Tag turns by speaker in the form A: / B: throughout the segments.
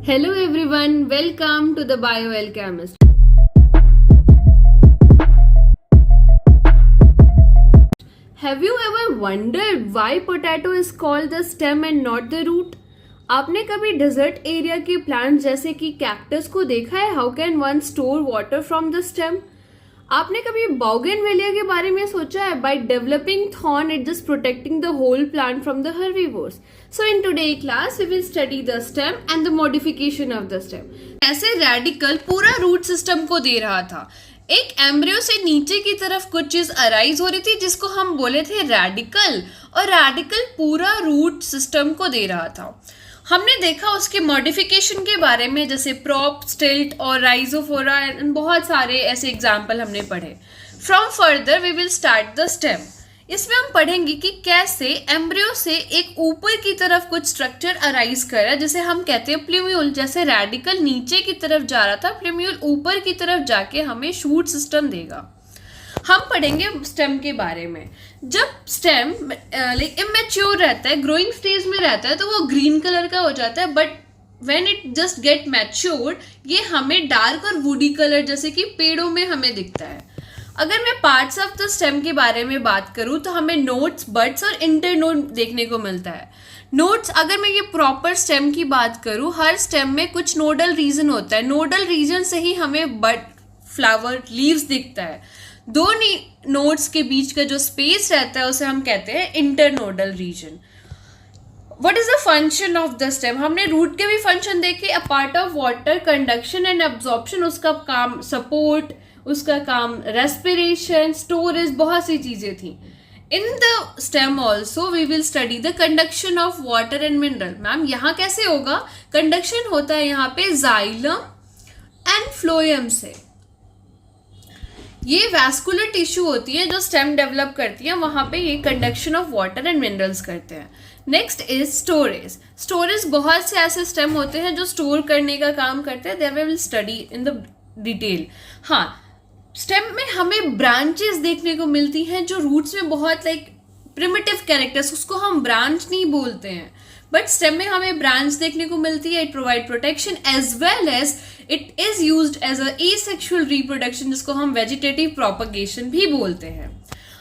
A: Hello everyone, welcome to the Bioalchemist. Have you ever wondered why potato is called the stem and not the root? आपने कभी desert area के plants जैसे कि cactus को देखा है? How can one store water from the stem? आपने कभी बोगनवेलिया के बारे में सोचा है? By developing thorn it just protecting the whole plant from the herbivores. So in today class we will study the stem and the modification of the stem. ऐसे radical पूरा root system को दे रहा था. एक एम्ब्रियो से नीचे की तरफ कुछ चीज अराइज हो रही थी जिसको हम बोले थे रेडिकल, और रेडिकल पूरा रूट सिस्टम को दे रहा था. हमने देखा उसके मॉडिफिकेशन के बारे में, जैसे प्रॉप, स्टिल्ट और राइजोफोरा एंड बहुत सारे ऐसे एग्जाम्पल हमने पढ़े. From further we will start the stem. इसमें हम पढ़ेंगे कि कैसे एम्ब्रियो से एक ऊपर की तरफ कुछ स्ट्रक्चर अराइज कर रहा है, जिसे हम कहते हैं प्लूम्यूल. जैसे रेडिकल नीचे की तरफ जा रहा था, प्लूम्यूल ऊपर की तरफ जाके हमें शूट सिस्टम देगा. हम पढ़ेंगे स्टेम के बारे में. जब स्टेम इमेच्योर रहता है, ग्रोइंग स्टेज में रहता है, तो वो ग्रीन कलर का हो जाता है. But when it just get matured, ये हमें डार्क और वुडी कलर जैसे कि पेड़ों में हमें दिखता है. अगर मैं पार्ट्स ऑफ द स्टेम के बारे में बात करूं तो हमें नोड्स, बड्स और इंटरनोड देखने को मिलता है. नोड्स, अगर मैं ये प्रॉपर स्टेम की बात करूं, हर स्टेम में कुछ नोडल रीजन होता है. नोडल रीजन से ही हमें बड, फ्लावर, लीव्स दिखता है. दो नोड्स के बीच का जो स्पेस रहता है उसे हम कहते हैं internodal region. What is the function of the stem? हमने रूट के भी फंक्शन देखे. A part of water conduction and absorption, उसका काम सपोर्ट, उसका काम रेस्पिरेशन, स्टोरेज, बहुत सी चीजें थी. In the stem also we will study the conduction of water and mineral. Ma'am यहाँ कैसे होगा? कंडक्शन होता है यहाँ पे जाइलम एंड फ्लोएम से. ये वैस्कुलर टिश्यू होती है जो स्टेम डेवलप करती है, वहां पे ये conduction of water and minerals करते हैं. Next is storage. स्टोरेज, बहुत से ऐसे स्टेम होते हैं जो स्टोर करने का काम करते हैं. There we will study in the detail. हाँ, स्टेम में हमें ब्रांचेस देखने को मिलती हैं जो रूट्स में बहुत प्रिमिटिव कैरेक्टर्स, उसको हम ब्रांच नहीं बोलते हैं, बट स्टेम में हमें ब्रांच देखने को मिलती है. It provide protection as well as it is used as a asexual reproduction, जिसको हम वेजिटेटिव प्रोपगेशन भी बोलते हैं.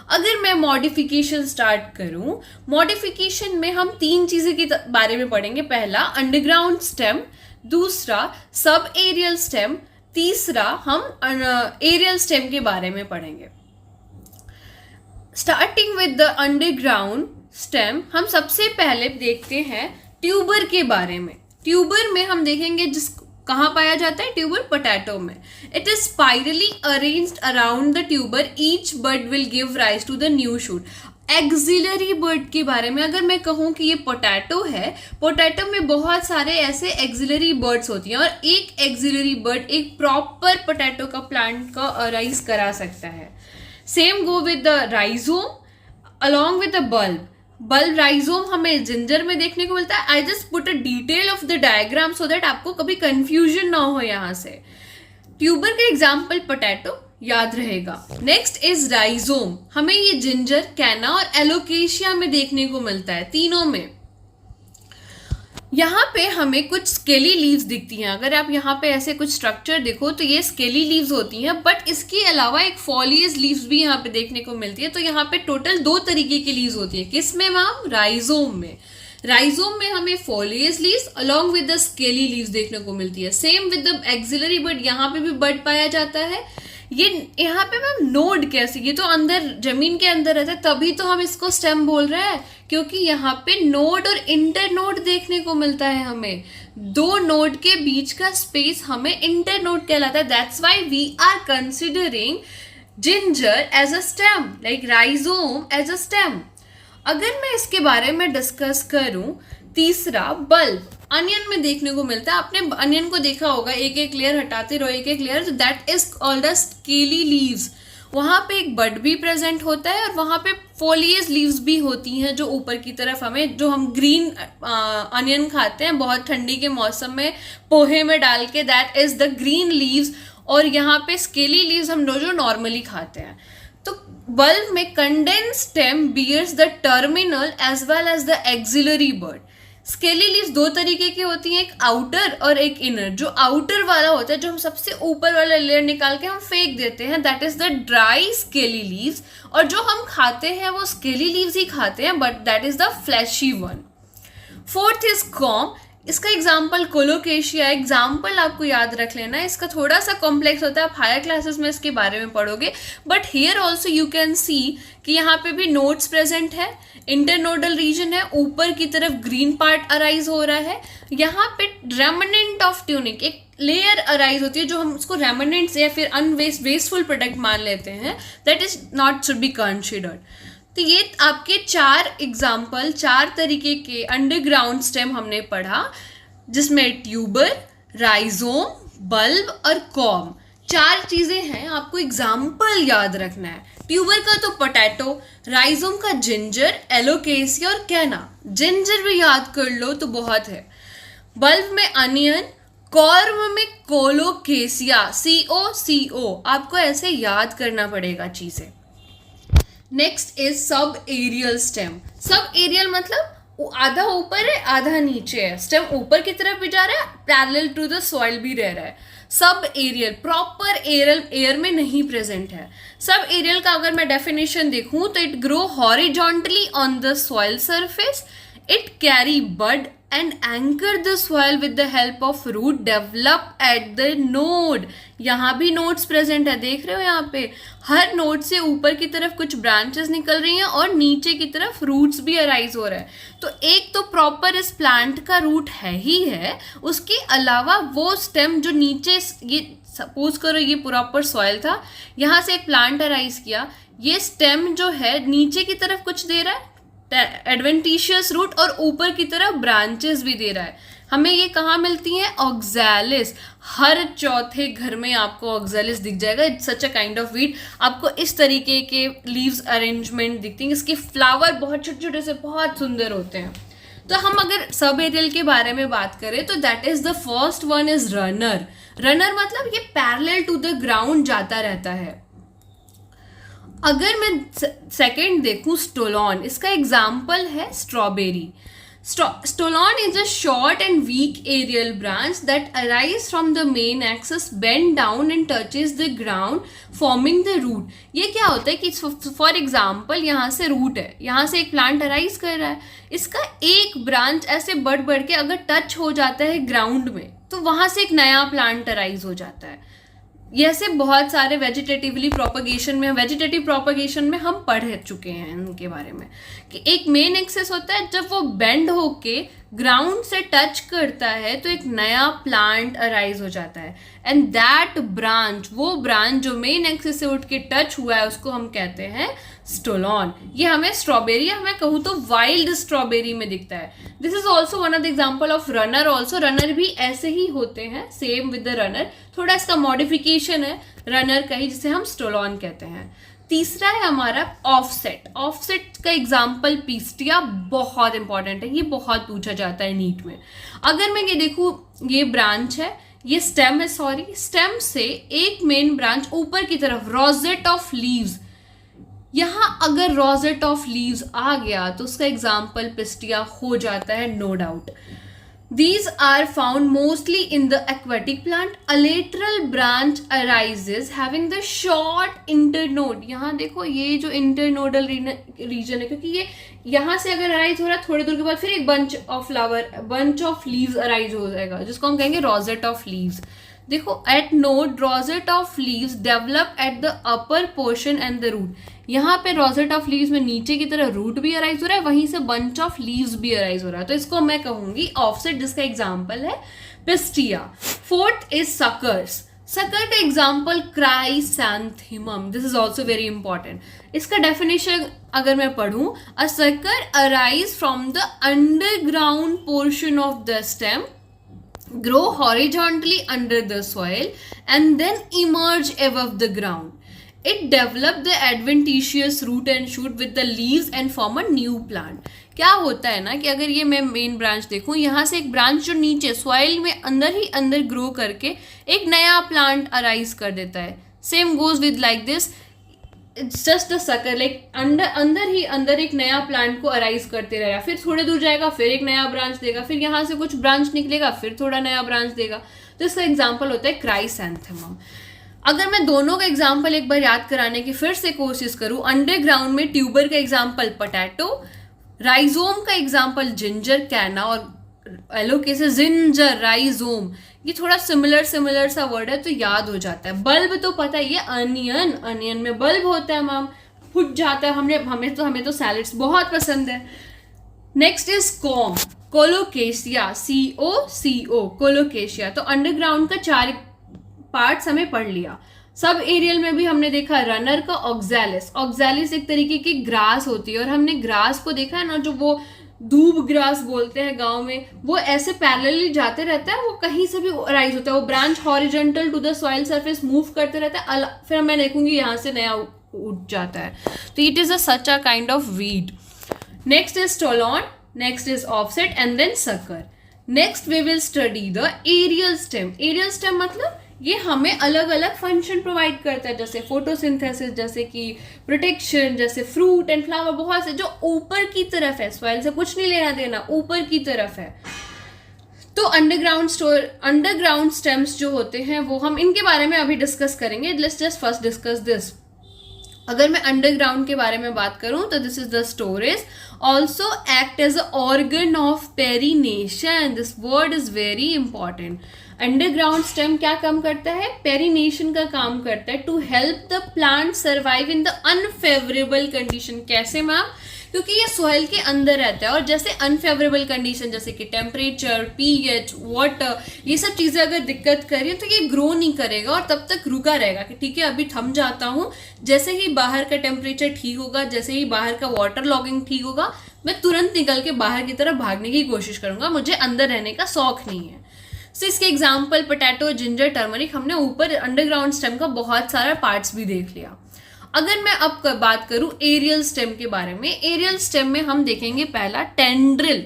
A: अगर मैं मॉडिफिकेशन स्टार्ट करूं, मॉडिफिकेशन में हम तीन चीजें के बारे में पढ़ेंगे. पहला अंडरग्राउंड स्टेम, दूसरा सब एरियल स्टेम, तीसरा हम एरियल स्टेम के बारे में पढ़ेंगे. Starting with the underground stem, हम सबसे पहले देखते हैं ट्यूबर के बारे में. ट्यूबर में हम देखेंगे कहाँ पाया जाता है? ट्यूबर पोटैटो में. It is spirally arranged around the tuber. Each bud will give rise to the new shoot. Axillary bud के बारे में अगर मैं कहूँ कि ये पोटैटो है, पोटैटो में बहुत सारे ऐसे एक्सिलरी बर्ड्स होती हैं, और एक एक्सिलरी बर्ड एक प्रॉपर पोटैटो का प्लांट को अराइज करा सकता है. Same go with the rhizome along with the bulb. Bulb rhizome हमें जिंजर में देखने को मिलता है. I just put a detail of the diagram so that आपको कभी कंफ्यूजन ना हो यहाँ से. ट्यूबर का एग्जाम्पल पोटैटो याद रहेगा. Next is rhizome. हमें ये जिंजर, कैना और एलोकेशिया में देखने को मिलता है, तीनों में. यहाँ पे हमें कुछ स्केली लीव्स दिखती हैं. अगर आप यहाँ पे ऐसे कुछ स्ट्रक्चर देखो तो ये स्केली लीव्स होती हैं, बट इसके अलावा एक फॉलियस लीव्स भी यहाँ पे देखने को मिलती है. तो यहाँ पे टोटल दो तरीके की लीव्स होती है. किस में मैम? राइजोम में. राइजोम में हमें foliose leaves along with the scaly leaves देखने को मिलती है. Same with the axillary bud, यहाँ पे भी बड पाया जाता है. ये यहाँ पे मैम नोड कैसे? ये तो अंदर जमीन के अंदर रहता है, तभी तो हम इसको स्टेम बोल रहे हैं, क्योंकि यहाँ पे नोड और इंटरनोड देखने को मिलता है. हमें दो नोड के बीच का स्पेस हमें इंटरनोड कहलाता है. That's why we are considering ginger as a stem, like rhizome as a stem. अगर मैं इसके बारे में डिस्कस करूं, तीसरा बल्ब अनियन में देखने को मिलता है. आपने अनियन को देखा होगा, एक एक लेयर हटाते रहो, एक एक layer. That is called the scaly leaves. वहां पे एक बड भी प्रेजेंट होता है, और वहां पे फोलियस लीव्स भी होती हैं जो ऊपर की तरफ हमें, जो हम ग्रीन अनियन खाते हैं बहुत ठंडी के मौसम में पोहे में डाल के, that is the green leaves. और यहाँ पे स्केली लीव्स हम जो नॉर्मली खाते हैं. तो बल्ब में condense stem bears the terminal as well as the axillary bud. Scaly leaves दो तरीके की होती हैं, एक आउटर और एक इनर। जो आउटर वाला होता है, जो हम सबसे ऊपर वाला लेयर निकाल के हम फेंक देते हैं, that is the dry scaly leaves. और जो हम खाते हैं वो स्केली लीव्स ही खाते हैं, but that is the fleshy one. Fourth is corm. इसका एग्जाम्पल कोलोकेशिया। एग्जाम्पल आपको याद रख लेना, इसका थोड़ा सा कॉम्प्लेक्स होता है, आप हायर क्लासेस में इसके बारे में पढ़ोगे। But here also you can see कि यहाँ पे भी नोड्स प्रेजेंट है, इंटरनोडल रीजन है, ऊपर की तरफ ग्रीन पार्ट अराइज हो रहा है। यहाँ पे रेमनेंट ऑफ ट्यूनिक, एक लेयर अराइज होती है जो हम उसको रेमनेंट्स या फिर वेस्टफुल प्रोडक्ट मान लेते हैं, that is not should be considered. तो ये आपके 4 एग्जाम्पल, 4 तरीके के अंडरग्राउंड स्टेम हमने पढ़ा, जिसमें ट्यूबर, राइजोम, बल्ब और कॉम 4 चीजें हैं। आपको एग्जाम्पल याद रखना है। ट्यूबर का तो पोटैटो, राइजोम का जिंजर, एलोकेसिया और कैना। जिंजर भी याद कर लो तो बहुत है। बल्ब में अनियन, कॉर्म में कोलोकेसिया, CO आपको ऐसे याद करना पड़ेगा चीजें। Next is subaerial stem. Subaerial मतलब आधा ऊपर है आधा नीचे है, स्टेम ऊपर की तरफ भी जा रहा है, पैरेलल टू द सॉइल भी रह रहा है। सब एरियल प्रॉपर एयर में नहीं प्रेजेंट है। सब एरियल का अगर मैं डेफिनेशन देखूं तो it grow horizontally on the soil surface, it carry bud and anchor the soil with the help of root develop at the node। यहाँ भी नोड्स प्रेजेंट है, देख रहे हो यहाँ पे हर नोड से ऊपर की तरफ कुछ ब्रांचेस निकल रही हैं और नीचे की तरफ रूट्स भी अराइज हो रहा है। तो एक तो प्रॉपर इस प्लांट का रूट है ही है, उसके अलावा वो स्टेम जो नीचे, ये सपोज करो ये प्रॉपर सॉइल था, यहाँ से एक प्लांट अराइज किया, ये स्टेम जो है नीचे की तरफ कुछ दे रहा है एडवेंटिशियस रूट और ऊपर की तरफ ब्रांचेस भी दे रहा है। हमें ये कहाँ मिलती हैं? ऑक्सैलिस। हर चौथे घर में आपको ऑक्सैलिस दिख जाएगा। It's such a kind of weed. आपको इस तरीके के लीव्स अरेंजमेंट दिखती हैं। इसके फ्लावर बहुत छोटे छोटे से बहुत सुंदर होते हैं। तो हम अगर सब एरियल के बारे में बात करें तो that is the first one is runner. Runner मतलब ये पैरेलल टू द ग्राउंड जाता रहता है। अगर मैं सेकंड देखूं स्टोलॉन, इसका एग्जाम्पल है strawberry. Stolon is a short and weak aerial branch that arises from the main axis, bend down and touches the ground, forming the root। ये क्या होता है कि फॉर एग्जाम्पल यहाँ से रूट है, यहाँ से एक प्लांट अराइज कर रहा है, इसका एक ब्रांच ऐसे बढ़ बढ़ के अगर टच हो जाता है ग्राउंड में तो वहाँ से एक नया प्लांट अराइज हो जाता है। ये ऐसे बहुत सारे वेजिटेटिव प्रोपगेशन में हम पढ़ चुके हैं इनके बारे में कि एक मेन एक्सेस होता है, जब वो बेंड होके ग्राउंड से टच करता है तो एक नया प्लांट अराइज हो जाता है। एंड दैट ब्रांच, वो ब्रांच जो मेन एक्सेस से उठ के टच हुआ है, उसको हम कहते हैं स्टोलॉन। ये हमें स्ट्रॉबेरी, हमें कहूँ तो वाइल्ड स्ट्रॉबेरी में दिखता है। This is also one of the example of runner. Also runner भी ऐसे ही होते हैं, सेम विद द रनर, थोड़ा इसका मॉडिफिकेशन है रनर का ही, जिसे हम स्टोलॉन कहते हैं। तीसरा है हमारा ऑफसेट। ऑफसेट का एग्जाम्पल पिस्टिया, बहुत इंपॉर्टेंट है, ये बहुत पूछा जाता है नीट में। अगर मैं ये देखूँ, ये ब्रांच है, ये स्टेम है, सॉरी, स्टेम से एक मेन ब्रांच ऊपर की तरफ, रोजेट ऑफ लीव्स, यहाँ अगर रोजेट ऑफ लीव्स आ गया तो उसका एग्जाम्पल पिस्टिया हो जाता है, no doubt. These are found mostly in the aquatic plant. A lateral branch arises having the short internode। यहाँ देखो ये जो इंटरनोडल रीजन है, क्योंकि ये यहाँ से अगर अराइज हो रहा है थोड़ी दूर के बाद फिर एक बंच ऑफ लीव्स अराइज हो जाएगा, जिसको हम कहेंगे रोजेट ऑफ लीव्स। देखो at node rosette of leaves develop at the upper portion and the root. यहाँ पे रोजेट ऑफ लीव्स में नीचे की तरह रूट भी अराइज हो रहा है, वहीं से बंच ऑफ लीव्स भी अराइज हो रहा है। तो इसको मैं कहूंगी ऑफसेट, जिसका एग्जाम्पल है Pistia. Fourth is suckers. Sucker का example chrysanthemum. This is also very important. इसका डेफिनेशन अगर मैं पढ़ूं, a sucker arise from the underground portion of the stem, grow horizontally under the soil and then emerge above the ground. It develop the adventitious root and shoot with the leaves and form a new plant। क्या होता है ना कि अगर ये मैं main branch देखूं, यहाँ से एक ब्रांच जो नीचे सॉइल में अंदर ही अंदर ग्रो करके एक नया प्लांट अराइज कर देता है। Same goes with like this. It's just the sucker, like अंदर एक नया प्लांट को अराइज करते रहेगा, फिर थोड़े दूर जाएगा, फिर एक नया ब्रांच देगा, फिर यहाँ से कुछ ब्रांच निकलेगा, फिर थोड़ा नया ब्रांच देगा. तो इसका एग्जाम्पल होता है क्राइसैंथेमम. अगर मैं दोनों का एग्जाम्पल एक बार याद कराने की फिर से कोशिश करूं, अंडरग्राउंड में ट्यूबर का एग्जाम्पल पोटैटो, राइजोम का एग्जाम्पल जिंजर कैना, और एलोकेसिया जिंजर राइजोम. ये थोड़ा सिमिलर सा वर्ड है तो याद हो जाता है. बल्ब तो पता है, ये अनियन में बल्ब होता है मैम, फुट जाता है. हमें तो सैलड्स बहुत पसंद है. Next is com, colocasia, CO colocasia. तो अंडरग्राउंड का 4 पार्ट्स हमें पढ़ लिया. सब एरियल में भी हमने देखा रनर का ऑक्सैलिस एक तरीके की ग्रास होती है, और हमने ग्रास को देखा है ना, जो वो दूब ग्रास बोलते हैं गांव में, वो ऐसे पैरेलली जाते रहता है, वो कहीं से भी राइज होता है, वो branch horizontal to the soil surface move करते रहता है, फिर मैं देखूंगी यहाँ से नया उठ जाता है. तो it is such a kind of weed. Next is stolon, next is offset and then sucker. Next we will study the aerial stem. Aerial stem मतलब ये हमें अलग अलग फंक्शन प्रोवाइड करता है, जैसे फोटोसिंथेसिस, जैसे कि प्रोटेक्शन, जैसे फ्रूट एंड फ्लावर, बहुत से जो ऊपर की तरफ है, सॉइल से कुछ नहीं लेना देना, ऊपर की तरफ है. तो अंडरग्राउंड स्टेम्स जो होते हैं वो हम इनके बारे में अभी डिस्कस करेंगे. Let's just first discuss this. अगर मैं अंडरग्राउंड के बारे में बात करूं तो this is the storage, also act as a organ of perennation. This word is very important. Underground stem क्या काम करता है? पेरिनेशन का काम करता है, to help the plant survive in the unfavourable condition. कैसे मैम? क्योंकि ये सॉइल के अंदर रहता है, और जैसे अनफेवरेबल कंडीशन जैसे कि टेम्परेचर, pH, वाटर, ये सब चीजें अगर दिक्कत करें तो ये ग्रो नहीं करेगा, और तब तक रुका रहेगा कि ठीक है अभी थम जाता हूँ. जैसे ही बाहर का टेम्परेचर ठीक होगा, जैसे ही बाहर का वाटर लॉगिंग ठीक होगा, मैं तुरंत निकल के बाहर की तरफ भागने की कोशिश करूंगा, मुझे अंदर रहने का शौक नहीं है. सो इसके एग्जाम्पल पोटैटो, जिंजर, टर्मरिक, हमने ऊपर अंडरग्राउंड स्टेम का बहुत सारा पार्ट्स भी देख लिया. अगर मैं अब बात करूं एरियल स्टेम के बारे में, एरियल स्टेम में हम देखेंगे पहला टेंड्रिल.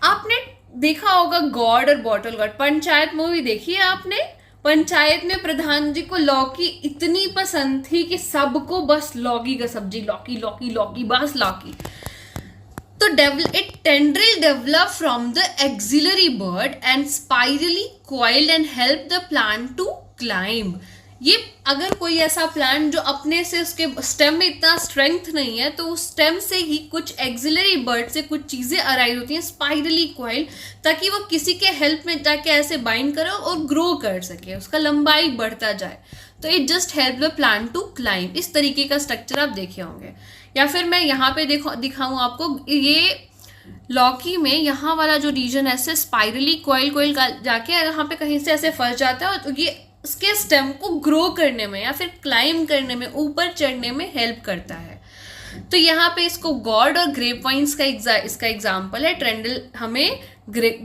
A: आपने देखा होगा गॉड और बॉटल गॉड, पंचायत मूवी देखी है आपने? पंचायत में प्रधान जी को लौकी इतनी पसंद थी कि सबको बस लौकी का सब्जी, लौकी लौकी लौकी, बस लौकी. तो tendril develop from the axillary bud and spirally coiled and help the plant to climb. ये अगर कोई ऐसा प्लांट जो अपने से उसके स्टेम में इतना स्ट्रेंथ नहीं है, तो उस स्टेम से ही कुछ एक्सिलरी बर्ड से कुछ चीजें अराइज होती हैं स्पाइरली कॉइल, ताकि वो किसी के हेल्प में जाके ऐसे बाइंड करे और ग्रो कर सके, उसका लंबाई बढ़ता जाए. तो it just help the plant to climb. इस तरीके का स्ट्रक्चर आप देखे होंगे. या फिर मैं यहाँ पे दिखाऊं आपको, ये लौकी में यहाँ वाला जो रीजन है ऐसे स्पाइरली कॉइल जाके यहाँ पे कहीं से ऐसे फंस जाता है, और ये उसके स्टेम को ग्रो करने में या फिर क्लाइंब करने में, ऊपर चढ़ने में हेल्प करता है. तो यहाँ पे इसको गॉड और ग्रेप वाइन्स का इसका एग्जाम्पल है. ट्रेंडल हमें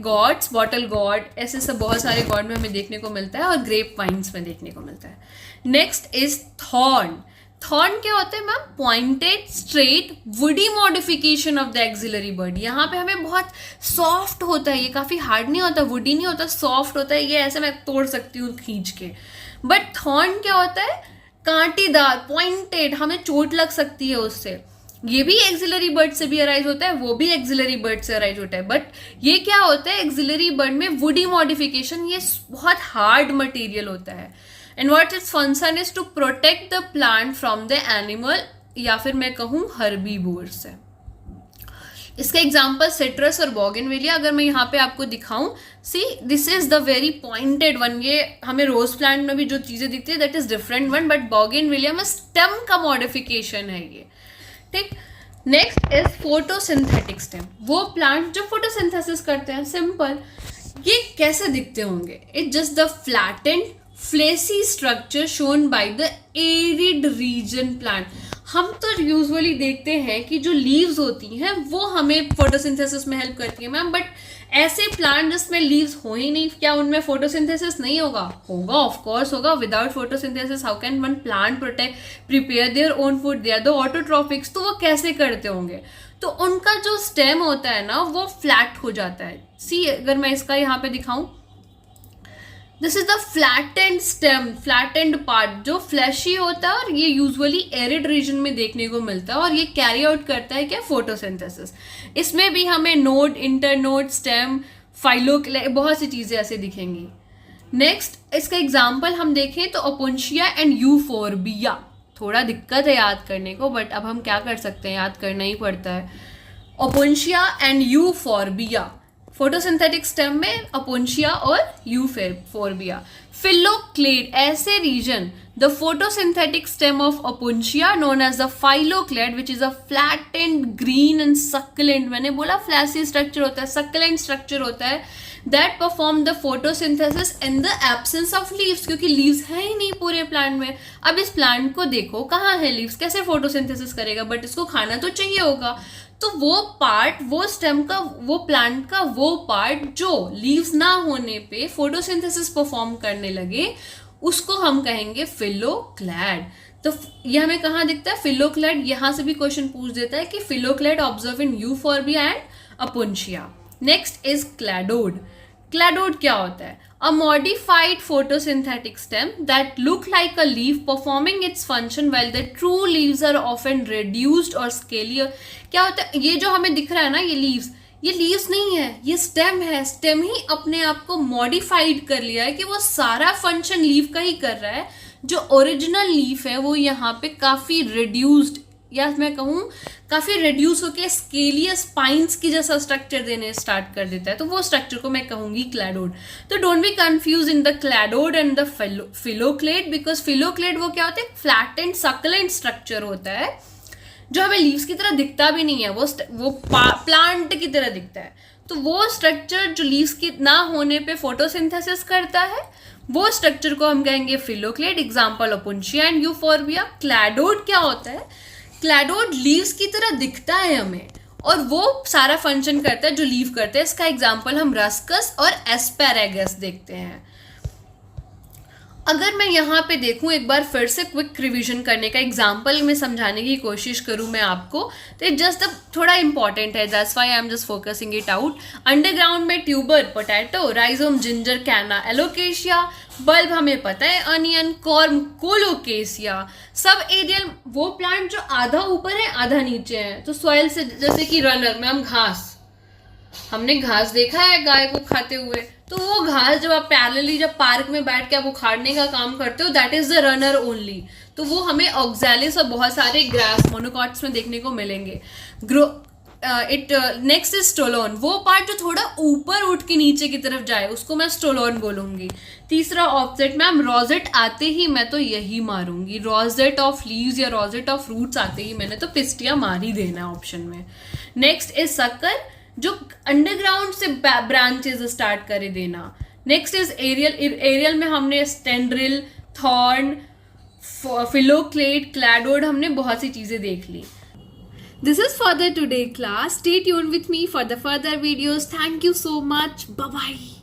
A: गॉड्स, बॉटल गॉड, ऐसे सब बहुत सारे गॉड में हमें देखने को मिलता है, और ग्रेप वाइन्स में देखने को मिलता है. Next is thorn. थॉर्न क्या होता है ma'am? Pointed straight woody modification of the axillary bird. यहाँ पे हमें बहुत सॉफ्ट होता है, ये काफी हार्ड नहीं होता, वुडी नहीं होता, सॉफ्ट होता है. ये ऐसे मैं तोड़ सकती हूँ खींच के. बट थॉर्न क्या होता है? कांटेदार, पॉइंटेड, हमें चोट लग सकती है उससे. ये भी एक्सिलरी बर्ड से भी अराइज होता है, वो भी एक्सिलरी बर्ड से अराइज होता है. बट ये क्या होता है? एक्सिलरी बर्ड में वुडी मॉडिफिकेशन, ये बहुत हार्ड मटेरियल होता है. And what its function is to protect the plant from the animal, या फिर मैं कहूँ herbivores से. इसका एग्जाम्पल सिट्रस और बॉगनविलिया. अगर मैं यहाँ पे आपको दिखाऊं, see this is the very pointed one. ये हमें रोज प्लांट में भी जो चीजें दिखती है that is different one, but bougainvillea में स्टेम का मॉडिफिकेशन है ये. ठीक. Next is photosynthetic stem. वो प्लांट जो फोटोसिंथेसिस करते हैं. सिंपल. ये कैसे दिखते होंगे? It just the flattened fleshy structure shown by the arid region plant. हम तो यूजुअली देखते हैं कि जो लीव्स होती हैं वो हमें फोटोसिंथेसिस में हेल्प करती है मैम, बट ऐसे प्लांट जिसमें लीव्स हो ही नहीं, क्या उनमें फोटोसिंथेसिस नहीं होगा? होगा, ऑफ कोर्स होगा. Without photosynthesis how can one plant prepare their own food? They are the autotrophics. तो वो कैसे करते होंगे? तो उनका जो स्टेम होता है ना, वो फ्लैट हो जाता है. सी, अगर मैं इसका यहाँ पे दिखाऊं, this is the flattened stem, flattened part जो फ्लैशी होता है और ये यूजुअली एरिड रीजन में देखने को मिलता है और ये कैरी आउट करता है क्या, फोटोसिंथेसिस। इसमें भी हमें नोड, इंटरनोड, स्टेम, फाइलोक्लेट, बहुत सी चीजें ऐसे दिखेंगी। नेक्स्ट इसका एग्जाम्पल हम देखें तो ओपुंशिया एंड यूफोर्बिया। थोड़ा दिक्कत है याद करने को, बट अब हम क्या कर सकते हैं, याद करना ही पड़ता है। Opuntia and euphorbia, photosynthetic stem में ओपुंशिया और यूफोर्बिया। फिलोक्लेड, ऐसे reason, the photosynthetic stem of opuntia known as the phylloclade which is a flattened green and succulent, मैंने बोला फ्लैसी स्ट्रक्चर होता है, सक्लेंट स्ट्रक्चर होता है, that perform the photosynthesis in the absence of leaves, क्योंकि leaves है ही नहीं पूरे प्लांट में। अब इस प्लांट को देखो, कहाँ है लीव्स, कैसे फोटोसिंथेसिस करेगा, बट इसको खाना तो चाहिए होगा। तो वो पार्ट, वो स्टेम का, वो प्लांट का वो पार्ट जो लीव्स ना होने पे फोटोसिंथेसिस परफॉर्म करने लगे, उसको हम कहेंगे फिलोक्लैड। तो ये हमें कहाँ दिखता है, फिलोक्लैड। यहां से भी क्वेश्चन पूछ देता है कि phylloclade observe in Euphorbia and Opuntia. Next is cladode. Cladode क्या होता है, a modified photosynthetic stem that look like a leaf performing its function while the true leaves are often reduced or scaly। क्या होता है, ये जो हमें दिख रहा है ना, ये लीव्स नहीं है, ये स्टेम है। स्टेम ही अपने आप को मॉडिफाइड कर लिया है कि वो सारा फंक्शन लीफ का ही कर रहा है। जो ओरिजिनल लीफ है वो यहाँ पे काफी रिड्यूस्ड, या मैं कहूँ काफी रिड्यूस होकर स्केलियस स्पाइन्स की जैसा स्ट्रक्चर देने स्टार्ट कर देता है, तो वो स्ट्रक्चर को मैं कहूंगी क्लैडोड। तो don't be confuse in the cladode and the phylloclade, because phylloclade वो क्या होता है, फ्लैट एंड सक्लेंट स्ट्रक्चर होता है जो हमें लीव्स की तरह दिखता भी नहीं है, वो प्लांट की तरह दिखता है। तो वो स्ट्रक्चर जो लीव्स की ना होने पे फोटोसिंथेसिस करता है, वो स्ट्रक्चर को हम कहेंगे phylloclade. Example Opuntia and Euphorbia. Cladode क्या होता है, क्लैडोड लीव्स की तरह दिखता है हमें और वो सारा फंक्शन करता है जो लीव करते हैं। इसका एग्जाम्पल हम रस्कस और एस्पेरेगस देखते हैं। अगर मैं यहाँ पे देखूँ, एक बार फिर से क्विक रिवीजन करने का एग्जाम्पल में समझाने की कोशिश करूँ मैं आपको, तो जस्ट थोड़ा इंपॉर्टेंट है, that's why I am just focusing it out. Underground में tuber potato, rhizome ginger, canna alocasia, bulb हमें पता है onion, corm colocasia. Subaerial वो प्लांट जो आधा ऊपर है आधा नीचे है। तो सॉइल से, जैसे कि रनर में हम घास, हमने घास देखा है गाय को खाते हुए, तो वो घास जब आप पैरेलली जब पार्क में बैठ के आप उखाड़ने का काम करते हो, that is the runner only. तो वो हमें ऑक्सैलिस और बहुत सारे ग्रास मोनोकॉट्स में देखने को मिलेंगे। नेक्स्ट इज स्टोलोन, वो पार्ट जो थोड़ा ऊपर उठ के नीचे की तरफ जाए उसको मैं स्टोलोन बोलूंगी। तीसरा ऑब्जेक्ट, मैम रोजेट आते ही मैं तो यही मारूंगी, रोजेट ऑफ लीव्स या रोजेट ऑफ रूट्स आते ही मैंने तो पिस्टिया मार ही देना ऑप्शन में। नेक्स्ट इज सक्कर, जो अंडरग्राउंड से ब्रांचेस स्टार्ट करे देना। नेक्स्ट इज एरियल, एरियल में हमने स्टेंड्रिल, थॉर्न, फिलोक्लेड, क्लैडोड, हमने बहुत सी चीजें देख ली। This is for the today class. Stay tuned with me for the further videos. Thank you so much. Bye bye.